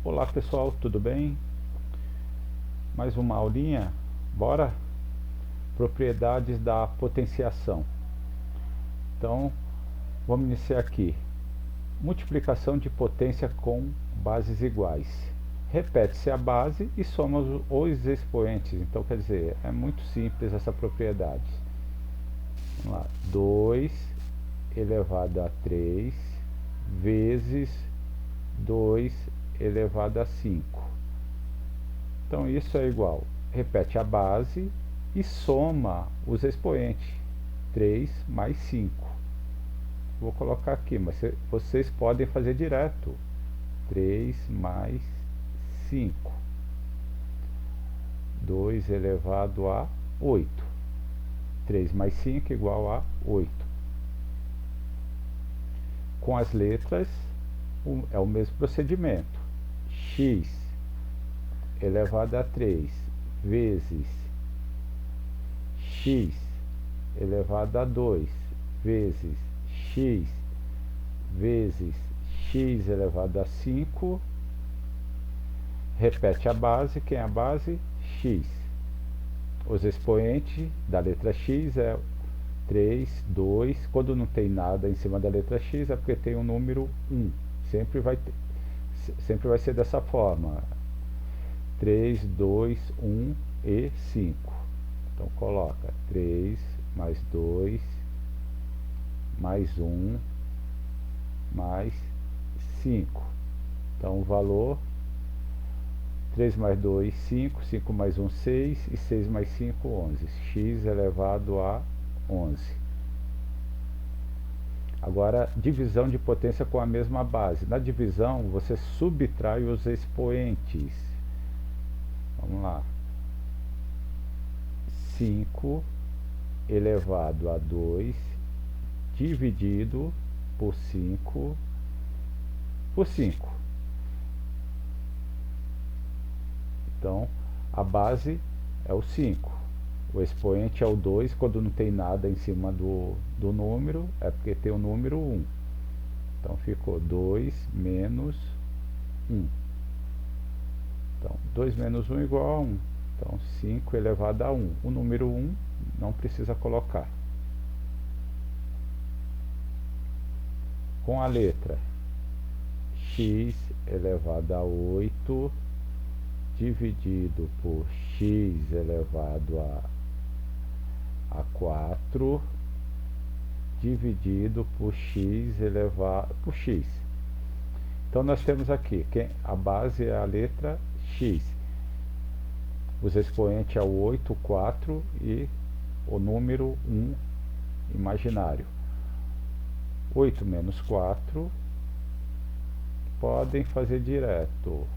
Olá pessoal, tudo bem? Mais uma aulinha? Bora? Propriedades da potenciação. Então, vamos iniciar aqui. Multiplicação de potência com bases iguais. Repete-se a base e soma os expoentes. Então, quer dizer, é muito simples essa propriedade. Vamos lá. 2 elevado a 3 vezes 2 elevado a 5. Então isso é igual, repete a base e soma os expoentes, 3 mais 5. Vou colocar aqui, mas vocês podem fazer direto, 3 mais 5, 2 elevado a 8, 3 mais 5 igual a 8. Com as letras é o mesmo procedimento, x elevado a 3 vezes x elevado a 2 vezes x vezes x elevado a 5. Repete a base, quem é a base? X. Os expoentes da letra x é 3, 2, quando não tem nada em cima da letra x é porque tem o número 1. Sempre vai ser dessa forma. 3, 2, 1 e 5. Então coloca 3 mais 2 mais 1 mais 5. Então o valor 3 mais 2, 5, 5 mais 1, 6 e 6 mais 5, 11. X elevado a 11. Agora, divisão de potência com a mesma base. Na divisão, você subtrai os expoentes. Vamos lá. 5 elevado a 2 dividido por 5 por 5. Então, a base é o 5. O expoente é o 2, quando não tem nada em cima do número, é porque tem o número 1. Então, ficou 2 menos 1. Então, 2 menos 1 igual a 1. Então, 5 elevado a 1. O número 1 não precisa colocar. Com a letra x elevado a 8 dividido por x elevado a 4 dividido por x elevado por x. Então nós temos aqui, a base é a letra x. Os expoentes é o 8, 4 e o número 1 imaginário. 8 menos 4, podem fazer direto.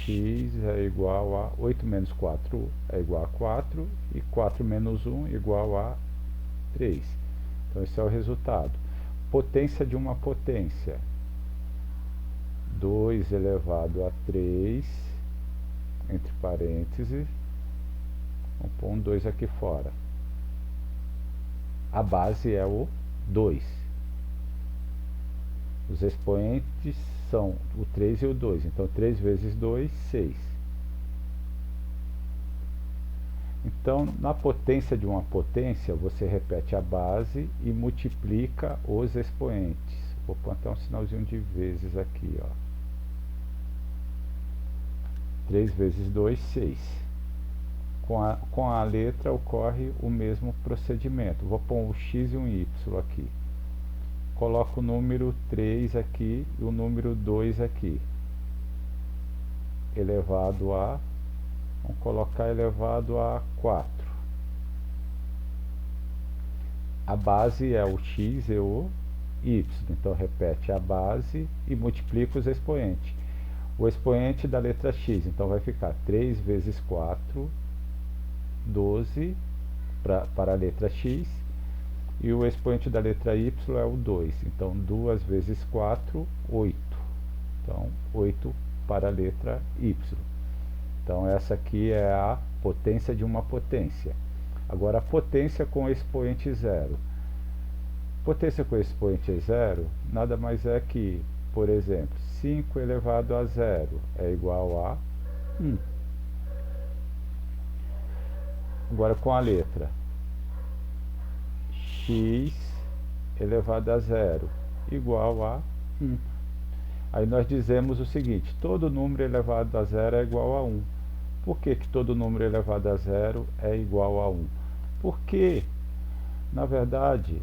X é igual a 8 menos 4 é igual a 4 e 4 menos 1 igual a 3. Então esse é o resultado. Potência de uma potência. 2 elevado a 3, entre parênteses, vamos pôr um 2 aqui fora. A base é o 2. Os expoentes são o 3 e o 2. Então, 3 vezes 2, 6. Então, na potência de uma potência, você repete a base e multiplica os expoentes. Vou pôr até um sinalzinho de vezes aqui, ó. 3 vezes 2, 6. Com a letra ocorre o mesmo procedimento. Vou pôr um x e um y aqui. Coloco o número 3 aqui e o número 2 aqui. Elevado a... Vamos colocar elevado a 4. A base é o x e o y. Então, repete a base e multiplica os expoentes. O expoente da letra x, então vai ficar 3 vezes 4, 12 para a letra x. E o expoente da letra y é o 2. Então, 2 vezes 4, 8. Então, 8 para a letra y. Então, essa aqui é a potência de uma potência. Agora, a potência com expoente zero. Potência com expoente zero nada mais é que por exemplo, 5 elevado a 0 é igual a 1. Agora com a letra x elevado a 0 igual a 1. Aí nós dizemos o seguinte: todo número elevado a 0 é igual a 1. Por que todo número elevado a 0 é igual a 1? Porque, na verdade,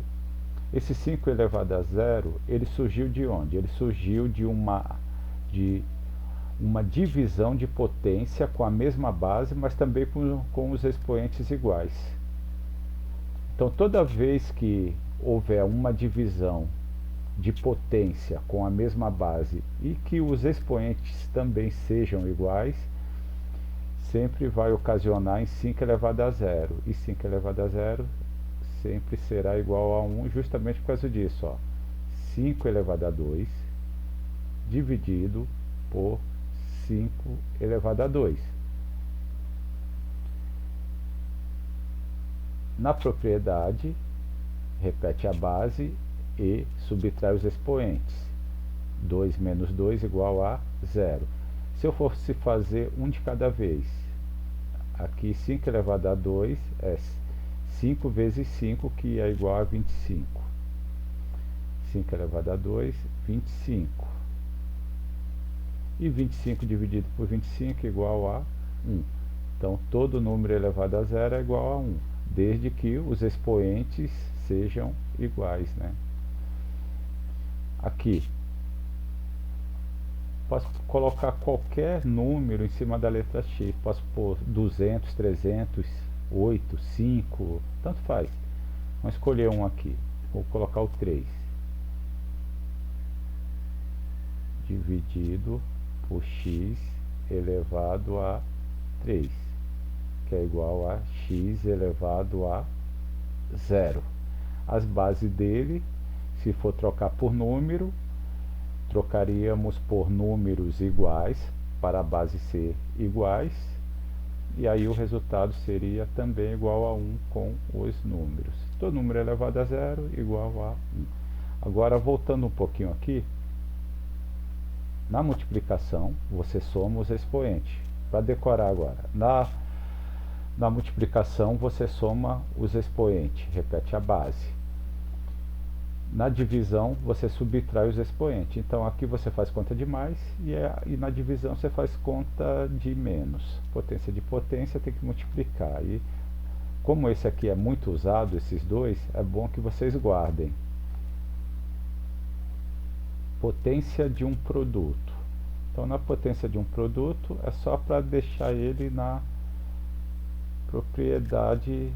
esse 5 elevado a 0, ele surgiu de onde? Ele surgiu de uma divisão de potência com a mesma base, mas também com os expoentes iguais. Então, toda vez que houver uma divisão de potência com a mesma base e que os expoentes também sejam iguais, sempre vai ocasionar em 5 elevado a 0. E 5 elevado a 0 sempre será igual a 1, justamente por causa disso. 5 elevado a 2 dividido por 5 elevado a 2. Na propriedade, repete a base e subtrai os expoentes. 2 menos 2 igual a 0. Se eu fosse fazer um de cada vez, aqui 5 elevado a 2 é 5 vezes 5, que é igual a 25. 5 elevado a 2, 25. E 25 dividido por 25 é igual a 1. Então, todo número elevado a 0 é igual a 1, desde que os expoentes sejam iguais, né? Aqui, posso colocar qualquer número em cima da letra X. Posso pôr 200, 300, 8, 5, tanto faz. Vamos escolher um aqui. Vou colocar o 3. Dividido por x elevado a 3, que é igual a x elevado a 0. As bases dele, se for trocar por número, trocaríamos por números iguais, para a base ser iguais, e aí o resultado seria também igual a 1 com os números. Todo número elevado a 0 igual a 1. Agora, voltando um pouquinho aqui, na multiplicação, você soma os expoentes. Para decorar agora, na multiplicação, você soma os expoentes, repete a base. Na divisão, você subtrai os expoentes. Então, aqui você faz conta de mais e na divisão você faz conta de menos. Potência de potência tem que multiplicar. E como esse aqui é muito usado, esses dois, é bom que vocês guardem. Potência de um produto. Então, na potência de um produto, é só para deixar ele na propriedade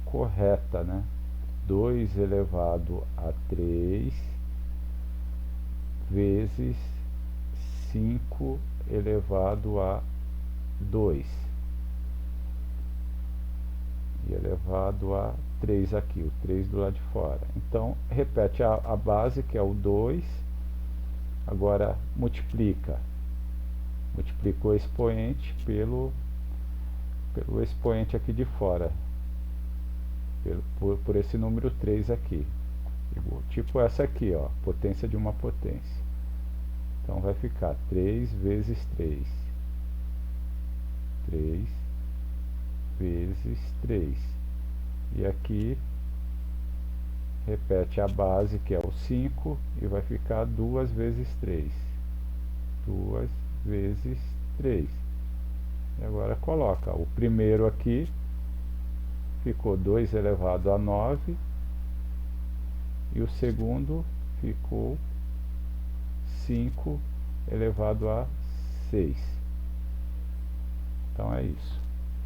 correta, né? 2 elevado a 3 vezes 5 elevado a 2. E elevado a 3 aqui, o 3 do lado de fora. Então, repete a base, que é o 2. Agora, multiplica. Multiplica o expoente pelo expoente aqui de fora. Por esse número 3 aqui. Tipo essa aqui, ó, potência de uma potência. Então, vai ficar 3 vezes 3. 3 vezes 3. E aqui, repete a base, que é o 5, e vai ficar 2 vezes 3. 2 vezes 3. E agora coloca o primeiro aqui, ficou 2 elevado a 9, e o segundo ficou 5 elevado a 6. Então é isso.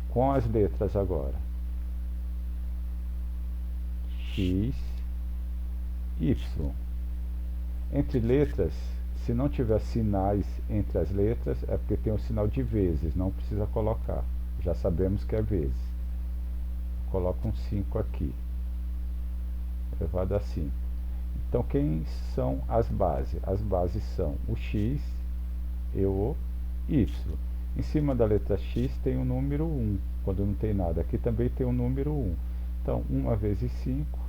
Com as letras agora. X, Y. Entre letras, se não tiver sinais entre as letras, é porque tem o sinal de vezes, não precisa colocar. Já sabemos que é vezes. Coloca um 5 aqui, elevado a 5. Então, quem são as bases? As bases são o x e o y. Em cima da letra x tem o número 1, quando não tem nada. Aqui também tem o número 1. Então, 1 vezes 5,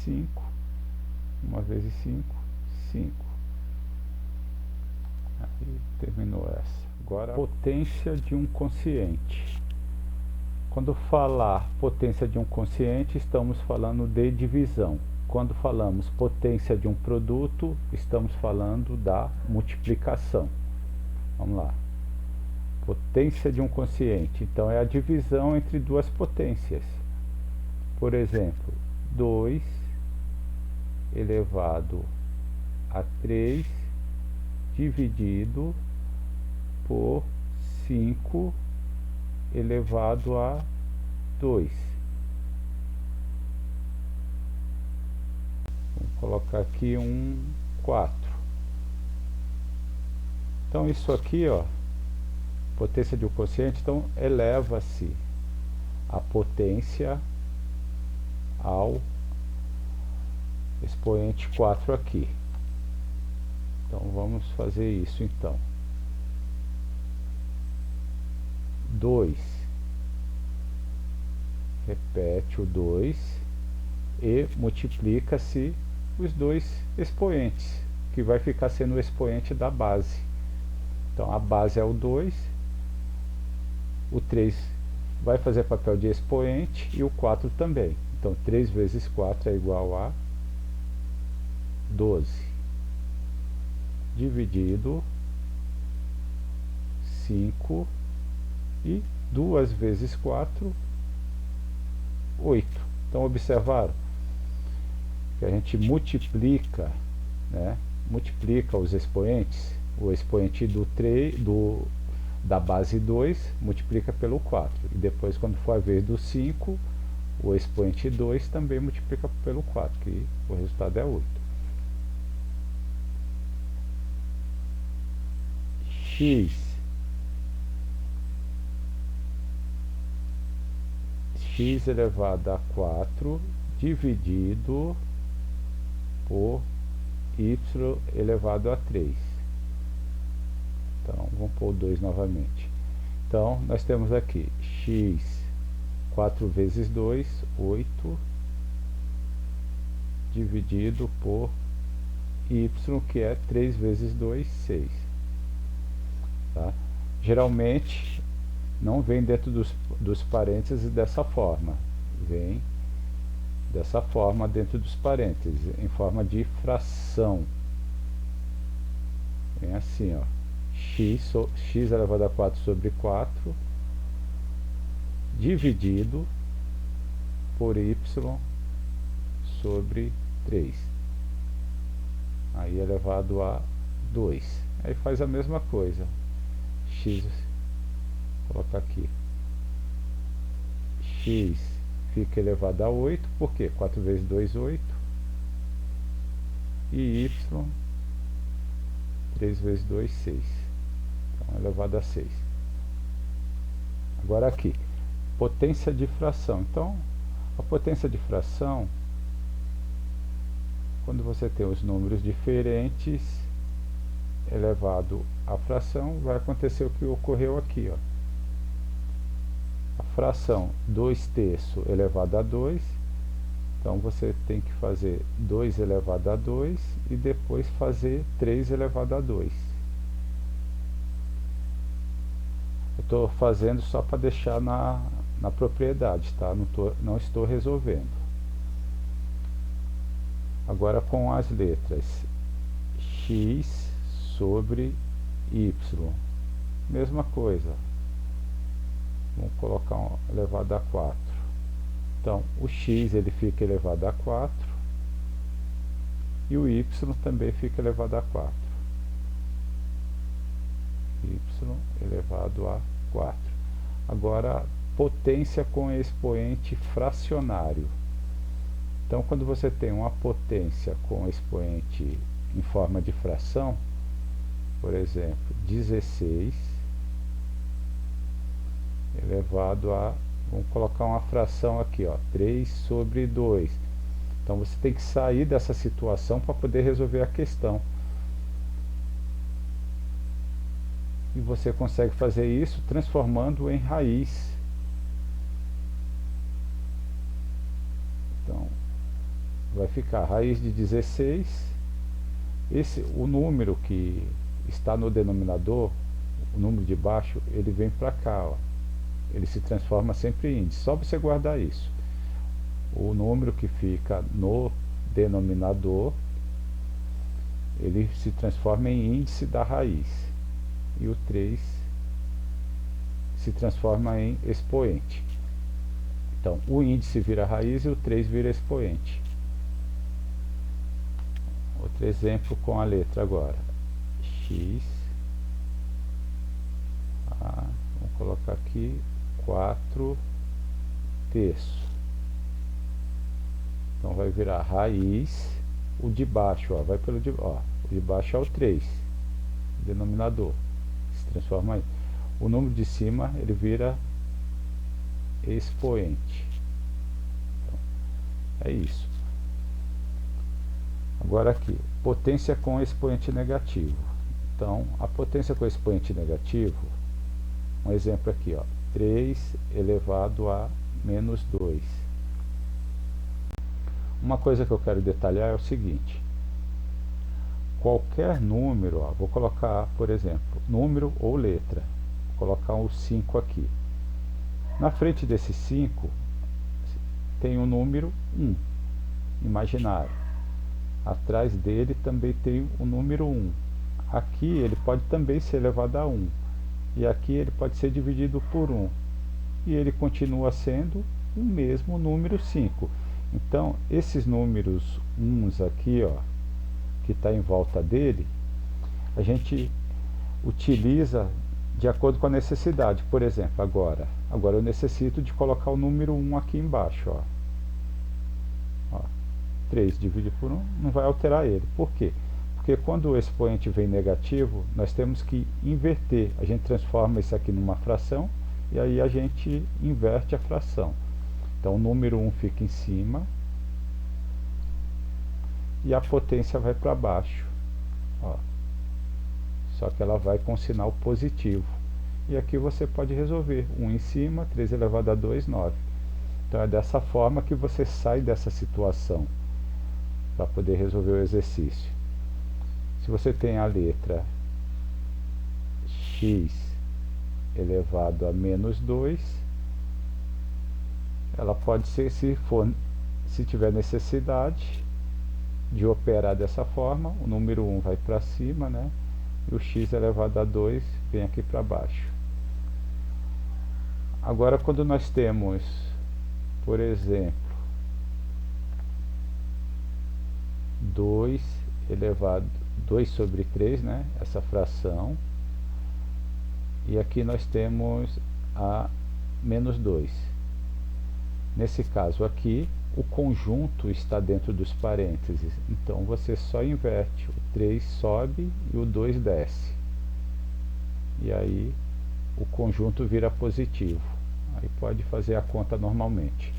5. 1 vezes 5, 5. E terminou essa. Agora, potência de um quociente. Quando falar potência de um quociente, estamos falando de divisão. Quando falamos potência de um produto, estamos falando da multiplicação. Vamos lá. Potência de um quociente. Então, é a divisão entre duas potências. Por exemplo, 2 elevado a 3 dividido por 5 elevado a 2. Vamos colocar aqui 4. Então isso aqui, ó, potência de um quociente, então eleva-se a potência ao expoente 4 aqui. Então vamos fazer isso então. 2, repete o 2 e multiplica-se os dois expoentes, que vai ficar sendo o expoente da base. Então a base é o 2, o 3 vai fazer papel de expoente e o 4 também. Então 3 vezes 4 é igual a 12, dividido 5 e 2 vezes 4, 8. Então observaram que a gente multiplica, né? Multiplica os expoentes, o expoente da base 2 multiplica pelo 4, e depois quando for a vez do 5, o expoente 2 também multiplica pelo 4, que o resultado é 8. X elevado a 4 dividido por y elevado a 3. Então, vamos pôr o 2 novamente. Então, nós temos aqui x, 4 vezes 2, 8, dividido por y, que é 3 vezes 2, 6. Tá? Geralmente, não vem dentro dos parênteses dessa forma. Vem dessa forma dentro dos parênteses, em forma de fração. Vem assim, ó. X elevado a 4 sobre 4, dividido por y sobre 3. Aí elevado a 2. Aí faz a mesma coisa. X, vou colocar aqui. X fica elevado a 8, por quê? 4 vezes 2, 8. E y, 3 vezes 2, 6. Então, elevado a 6. Agora aqui, potência de fração. Então, a potência de fração, quando você tem os números diferentes elevado à fração, vai acontecer o que ocorreu aqui, ó. A fração 2/3 elevado a 2, então você tem que fazer 2 elevado a 2 e depois fazer 3 elevado a 2. Eu estou fazendo só para deixar na propriedade, tá? Não estou resolvendo. Agora com as letras x sobre y, mesma coisa. Vamos colocar elevado a 4. Então, o x ele fica elevado a 4 e o y também fica elevado a 4. Y elevado a 4. Agora, potência com expoente fracionário. Então, quando você tem uma potência com expoente em forma de fração, por exemplo, 16 elevado a, vamos colocar uma fração aqui, ó, 3 sobre 2. Então você tem que sair dessa situação para poder resolver a questão. E você consegue fazer isso transformando em raiz. Então, vai ficar raiz de 16. O número que está no denominador, o número de baixo, ele vem para cá, ó. Ele se transforma sempre em índice. Só você guardar isso. O número que fica no denominador, ele se transforma em índice da raiz. E o 3 se transforma em expoente. Então, o índice vira raiz e o 3 vira expoente. Outro exemplo com a letra agora. X. Vamos colocar aqui 4 terços. Então vai virar raiz. O de baixo, ó, vai pelo de, ó, o de baixo é o 3, denominador, se transforma aí. O número de cima, ele vira expoente. Então, é isso. Agora aqui, potência com expoente negativo. Então, a potência com expoente negativo, um exemplo aqui, ó, 3 elevado a menos 2. Uma coisa que eu quero detalhar é o seguinte: qualquer número, ó, vou colocar, por exemplo, número ou letra, vou colocar o 5 aqui. Na frente desse 5 tem o número 1, imaginário. Atrás dele também tem o número 1. Aqui ele pode também ser elevado a 1. E aqui ele pode ser dividido por 1. E ele continua sendo o mesmo número 5. Então, esses números 1 aqui, ó, que está em volta dele, a gente utiliza de acordo com a necessidade. Por exemplo, agora eu necessito de colocar o número 1 aqui embaixo, ó. 3 dividido por 1 não vai alterar ele. Por quê? Porque quando o expoente vem negativo, nós temos que inverter. A gente transforma isso aqui numa fração e aí a gente inverte a fração. Então o número 1 fica em cima e a potência vai para baixo, ó. Só que ela vai com sinal positivo. E aqui você pode resolver 1 em cima, 3 elevado a 2, 9. Então é dessa forma que você sai dessa situação para poder resolver o exercício. Se você tem a letra x elevado a menos 2, ela pode ser, se tiver necessidade de operar dessa forma, o número 1 vai para cima, né? E o x elevado a 2 vem aqui para baixo. Agora, quando nós temos, por exemplo, 2 sobre 3, né? Essa fração. E aqui nós temos a menos 2. Nesse caso aqui, o conjunto está dentro dos parênteses. Então você só inverte. O 3 sobe e o 2 desce. E aí o conjunto vira positivo. Aí pode fazer a conta normalmente.